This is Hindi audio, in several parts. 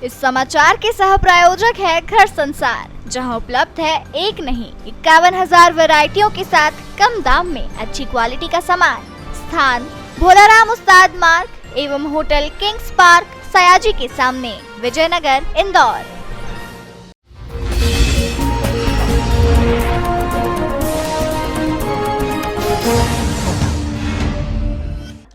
इस समाचार के सह प्रायोजक है घर संसार, जहां उपलब्ध है एक नहीं 51,000 वैरायटियों के साथ कम दाम में अच्छी क्वालिटी का सामान। स्थान भोलाराम उस्ताद मार्ग एवं होटल किंग्स पार्क सयाजी के सामने, विजयनगर, इंदौर।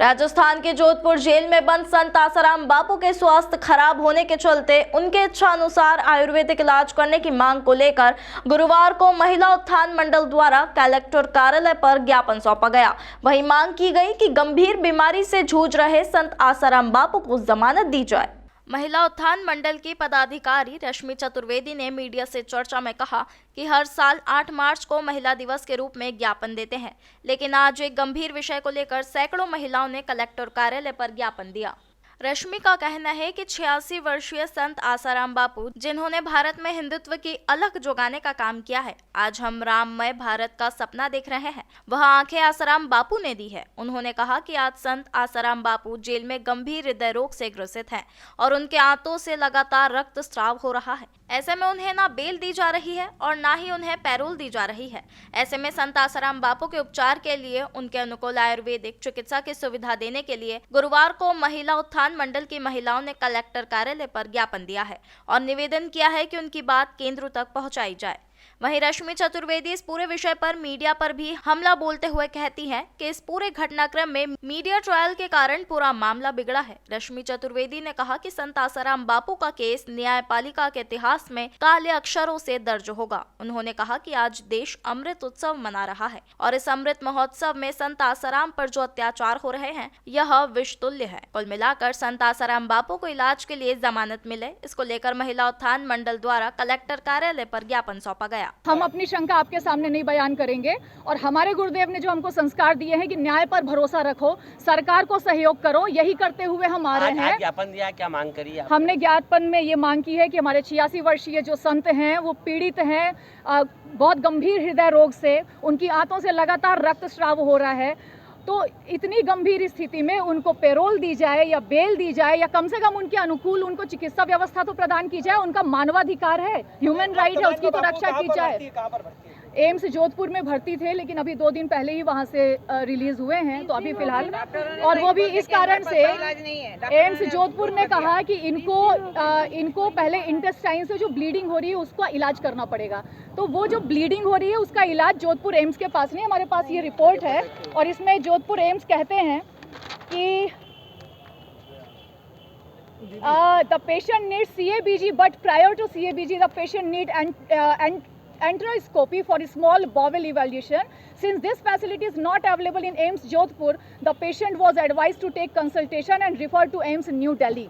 राजस्थान के जोधपुर जेल में बंद संत आसाराम बापू के स्वास्थ्य खराब होने के चलते उनके इच्छा अनुसार आयुर्वेदिक इलाज करने की मांग को लेकर गुरुवार को महिला उत्थान मंडल द्वारा कलेक्टर कार्यालय पर ज्ञापन सौंपा गया। वहीं मांग की गई कि गंभीर बीमारी से जूझ रहे संत आसाराम बापू को जमानत दी जाए। महिला उत्थान मंडल की पदाधिकारी रश्मि चतुर्वेदी ने मीडिया से चर्चा में कहा कि हर साल 8 मार्च को महिला दिवस के रूप में ज्ञापन देते हैं, लेकिन आज एक गंभीर विषय को लेकर सैकड़ों महिलाओं ने कलेक्टर कार्यालय पर ज्ञापन दिया। रश्मि का कहना है कि 86 वर्षीय संत आसाराम बापू, जिन्होंने भारत में हिंदुत्व की अलख जगाने का काम किया है, आज हम राममय भारत का सपना देख रहे हैं, वह आंखें आसाराम बापू ने दी है। उन्होंने कहा कि आज संत आसाराम बापू जेल में गंभीर हृदय रोग से ग्रसित हैं और उनके आंतों से लगातार रक्तस्राव हो रहा है। ऐसे में उन्हें ना बेल दी जा रही है और ना ही उन्हें पैरोल दी जा रही है। ऐसे में संत आसाराम बापू के उपचार के लिए उनके अनुकूल आयुर्वेदिक चिकित्सा की सुविधा देने के लिए गुरुवार को महिला उत्थान मंडल की महिलाओं ने कलेक्टर कार्यालय पर ज्ञापन दिया है और निवेदन किया है कि उनकी बात केंद्र तक पहुंचाई जाए। वहीं रश्मि चतुर्वेदी इस पूरे विषय पर मीडिया पर भी हमला बोलते हुए कहती हैं कि इस पूरे घटनाक्रम में मीडिया ट्रायल के कारण पूरा मामला बिगड़ा है। रश्मि चतुर्वेदी ने कहा कि संत आसाराम बापू का केस न्यायपालिका के इतिहास में काले अक्षरों से दर्ज होगा। उन्होंने कहा कि आज देश अमृत उत्सव मना रहा है और इस अमृत महोत्सव में संत आसाराम पर जो अत्याचार हो रहे हैं, यह विषतुल्य है। कुल मिलाकर संत आसाराम बापू को इलाज के लिए जमानत मिले, इसको लेकर महिला उत्थान मंडल द्वारा कलेक्टर कार्यालय पर ज्ञापन सौंपा गया। हम अपनी शंका आपके सामने नहीं बयान करेंगे और हमारे गुरुदेव ने जो हमको संस्कार दिए हैं कि न्याय पर भरोसा रखो, सरकार को सहयोग करो, यही करते हुए हम आ रहे हैं। ज्ञापन दिया, क्या मांग करी है? हमने ज्ञापन में ये मांग की है कि हमारे 86 वर्षीय जो संत हैं वो पीड़ित हैं बहुत गंभीर हृदय रोग से, उनकी आंतों से लगातार रक्तस्राव हो रहा है। तो इतनी गंभीर स्थिति में उनको पैरोल दी जाए या बेल दी जाए या कम से कम उनके अनुकूल उनको चिकित्सा व्यवस्था तो प्रदान की जाए। उनका मानवाधिकार है, ह्यूमन राइट है, उसकी तो रक्षा की जाए। एम्स जोधपुर में भर्ती थे, लेकिन अभी 2 दिन पहले ही वहां से रिलीज हुए हैं, तो अभी फिलहाल, और वो भी इस कारण से एम्स जोधपुर ने कहा कि इनको पहले इंटेस्टाइन से जो ब्लीडिंग हो रही है उसका इलाज करना पड़ेगा। तो वो जो ब्लीडिंग हो रही है उसका इलाज जोधपुर एम्स के पास नहीं, हमारे पास ये रिपोर्ट है और इसमें जोधपुर एम्स कहते हैं कि the patient needs CABG, but prior to CABG the patient need enteroscopy for a small bowel evaluation. Since this facility is not available in AIIMS Jodhpur, the patient was advised to take consultation and referred to AIIMS New Delhi.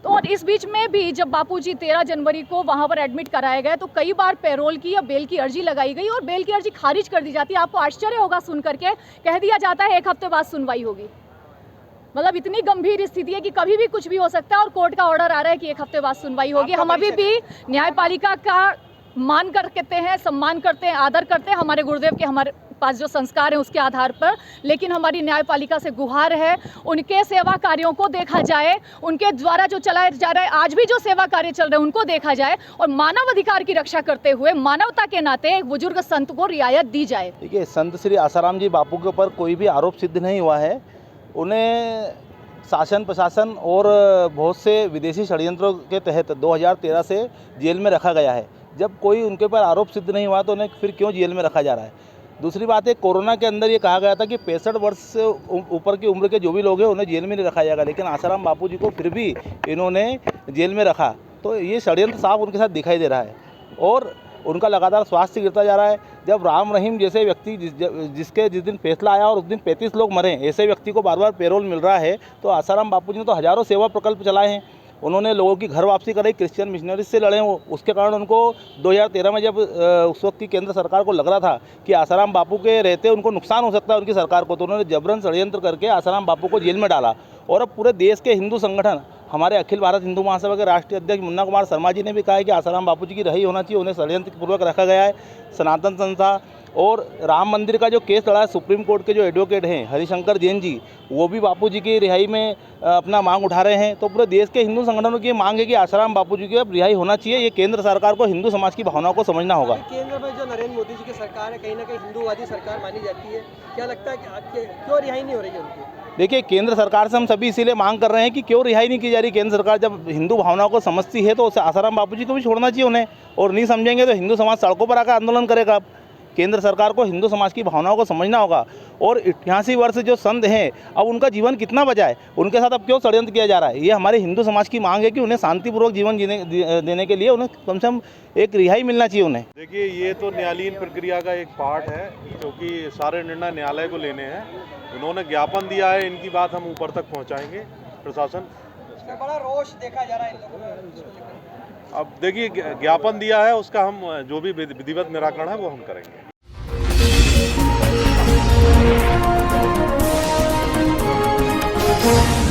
तो और इस बीच में भी जब बापूजी 13 जनवरी को वहां पर एडमिट कराए गए तो कई बार पैरोल की या बेल की अर्जी लगाई गई और बेल की अर्जी खारिज कर दी जाती है। आपको आश्चर्य होगा सुन करके, कह दिया जाता है 1 हफ्ते बाद सुनवाई होगी। मतलब इतनी गंभीर स्थिति है कि कभी भी कुछ भी हो सकता है और कोर्ट का ऑर्डर आ रहा है कि 1 हफ्ते बाद सुनवाई होगी। हम अभी भी न्यायपालिका का मान करते हैं, सम्मान करते हैं, आदर करते हैं हमारे गुरुदेव के हमारे पास जो संस्कार हैं उसके आधार पर, लेकिन हमारी न्यायपालिका से गुहार है उनके सेवा कार्यों को देखा जाए, उनके द्वारा जो चलाया जा रहा है आज भी जो सेवा कार्य चल रहे हैं उनको देखा जाए और मानव अधिकार की रक्षा करते हुए मानवता के नाते एक बुजुर्ग संत को रियायत दी जाए। देखिए, संत श्री आसाराम जी बापू के ऊपर कोई भी आरोप सिद्ध नहीं हुआ है। उन्हें शासन प्रशासन और बहुत से विदेशी षड्यंत्रों के तहत 2013 से जेल में रखा गया है। जब कोई उनके ऊपर आरोप सिद्ध नहीं हुआ तो उन्हें फिर क्यों जेल में रखा जा रहा है? दूसरी बात है, कोरोना के अंदर ये कहा गया था कि 65 वर्ष से ऊपर की उम्र के जो भी लोग हैं उन्हें जेल में नहीं रखा जाएगा, लेकिन आसाराम बापू जी को फिर भी इन्होंने जेल में रखा। तो ये षड्यंत्र साफ उनके साथ दिखाई दे रहा है और उनका लगातार स्वास्थ्य गिरता जा रहा है। जब राम रहीम जैसे व्यक्ति जिसके जिस दिन फैसला आया और उस दिन 35 लोग मरे, ऐसे व्यक्ति को बार बार पैरोल मिल रहा है, तो आसाराम बापू जी ने तो हज़ारों सेवा प्रकल्प चलाए हैं। उन्होंने लोगों की घर वापसी कराई, क्रिश्चियन मिशनरीज से लड़े वो, उसके कारण उनको 2013 में जब उस वक्त की केंद्र सरकार को लग रहा था कि आसाराम बापू के रहते उनको नुकसान हो सकता है उनकी सरकार को, तो उन्होंने जबरन षड्यंत्र करके आसाराम बापू को जेल में डाला। और अब पूरे देश के हिंदू संगठन, हमारे अखिल भारत हिंदू महासभा के राष्ट्रीय अध्यक्ष मुन्ना कुमार शर्मा जी ने भी कहा है कि आसाराम बापू जी की रही होना चाहिए, उन्हें षड्यंत्र पूर्वक रखा गया है। सनातन संस्था और राम मंदिर का जो केस लड़ा है, सुप्रीम कोर्ट के जो एडवोकेट हैं हरिशंकर जैन जी, वो भी बापू जी की रिहाई में अपना मांग उठा रहे हैं। तो पूरे देश के हिंदू संगठनों की मांग है कि आसाराम बापू जी की अब रिहाई होना चाहिए। ये केंद्र सरकार को हिंदू समाज की भावनाओं को समझना होगा। केंद्र में जो नरेंद्र मोदी जी की सरकार है, कहीं ना कहीं हिंदूवादी सरकार मानी जाती है, क्या लगता है कि क्यों रिहाई नहीं हो रही है उनकी? देखिए, केंद्र सरकार से हम सभी इसीलिए मांग कर रहे हैं कि क्यों रिहाई नहीं की जा रही। केंद्र सरकार जब हिंदू भावनाओं को समझती है तो आसाराम बापू जी को भी छोड़ना चाहिए उन्हें, और नहीं समझेंगे तो हिंदू समाज सड़कों पर आकर आंदोलन करेगा। अब केंद्र सरकार को हिंदू समाज की भावनाओं को समझना होगा। और 88 वर्ष जो संत हैं, अब उनका जीवन कितना बचा है, उनके साथ अब क्यों षड्यंत्र किया जा रहा है। ये हमारे हिंदू समाज की मांग है कि उन्हें शांतिपूर्वक जीवन देने के लिए उन्हें कम से कम एक रिहाई मिलना चाहिए उन्हें। देखिए, ये तो न्यायालयीन प्रक्रिया का एक पार्ट है, क्योंकि सारे निर्णय न्यायालय को लेने हैं। उन्होंने ज्ञापन दिया है, इनकी बात हम ऊपर तक पहुंचाएंगे। प्रशासन बड़ा रोष देखा जा रहा है इन लोगों में। अब देखिए, ज्ञापन दिया है, उसका हम जो भी विधिवत निराकरण है वो हम करेंगे। Thank you.